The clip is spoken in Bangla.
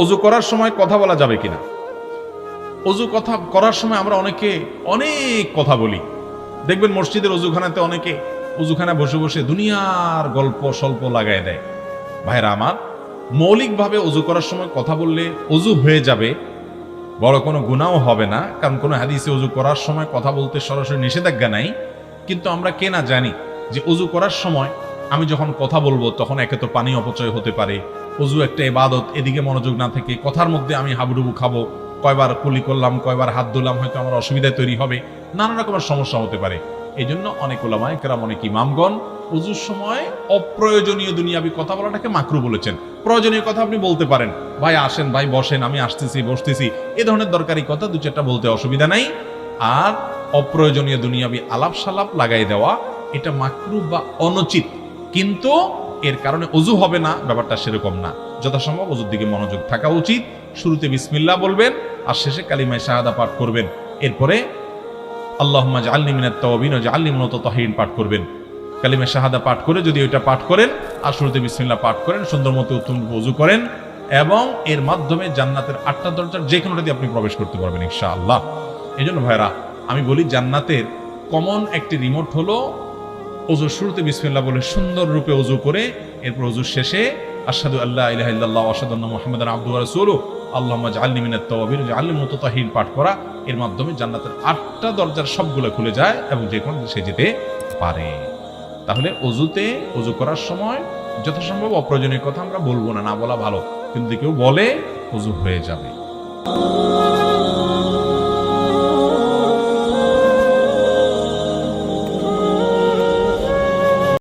অজু করার সময় কথা বলা যাবে কিনা? অজু কথা করার সময় আমরা অনেকে অনেক কথা বলি। দেখবেন মসজিদের অজুখানাতে অনেকে অজুখানা বসে বসে দুনিয়ার গল্প স্বল্প লাগায় দেয়। ভাইরা আমার, মৌলিকভাবে অজু করার সময় কথা বললে অজু হয়ে যাবে, বড় কোনো গুনাহ হবে না, কারণ কোনো হাদিসে অজু করার সময় কথা বলতে সরাসরি নিষেধাজ্ঞা নাই। কিন্তু আমরা কে না জানি যে অজু করার সময় আমি যখন কথা বলবো তখন একে তো পানি অপচয় হতে পারে, অজু একটা ইবাদত, এদিকে মনোযোগ না থেকে কথার মধ্যে আমি হাবুডুবু খাবো, কয়বার কুলি করলাম, কয়বার হাত ধুলাম, হয়তো আমার অসুবিধা তৈরি হবে, নানা রকমের সমস্যা হতে পারে। এই জন্য অনেক উলামায়ে কেরাম, অনেক ইমামগণ অজুর সময় অপ্রয়োজনীয় দুনিয়াবি কথা বলাটাকে মাকরু বলেছেন। প্রয়োজনীয় কথা আপনি বলতে পারেন, ভাই আসেন, ভাই বসেন, আমি আসতেছি, বসতেছি, এ ধরনের দরকারি কথা দু চারটা বলতে অসুবিধা নাই। আর অপ্রয়োজনীয় দুনিয়াবি আলাপ সালাপ লাগাই দেওয়া, এটা মাকরু বা অনুচিত। কিন্তু এর কারণে অজু হবে না, ব্যাপারটা সেরকম না। যথাসম্ভব অজুর দিকে মনোযোগ থাকা উচিত। শুরুতে বিসমিল্লাহ বলবেন, আর শেষে কালিমায়ে শাহাদা পাঠ করবেন। এরপরে আল্লাহুম্মা জাআলনি মিনাত তাওয়াবিন ওয়া জাআলনি মিনাত মুতাতাহহিরিন পাঠ করবেন। কালিমা শাহাদা পাঠ করে যদি ওইটা পাঠ করেন আর শুরুতে বিসমিল্লাহ পাঠ করেন, সুন্দর মতো উত্তম ওযু করেন, এবং এর মাধ্যমে জান্নাতের 8টা দরজার যে কোনোটাতে আপনি প্রবেশ করতে পারবেন ইনশাআল্লাহ। এই জন্য ভাইরা, আমি বলি জান্নাতের কমন একটি রিমোট হলো ওযুর শুরুতে বিসমিল্লাহ বলে সুন্দর রূপে ওযু করে, এরপর ওযুর শেষে আশহাদু আল্লা ইলাহা ইল্লাল্লাহ ওয়া আশহাদু আন্না মুহাম্মাদান আবদুহু ওয়া রাসূলুহু আল্লাহুম্মা জাআলনি মিনাত তাওয়াবিন ওয়া জাআলনি মিনাত মুতাতাহহিরিন পাঠ করা, এর মাধ্যমে জান্নাতের 8টা দরজার সবগুলো খুলে যায় এবং যে কোনো সে যেতে পারে। তাহলে অজুতে অজু করার সময় যথাসম্ভব অপ্রয়োজনীয় কথা আমরা বলবো না, না বলা ভালো, কিন্তু কেউ বলে অজু হয়ে যাবে।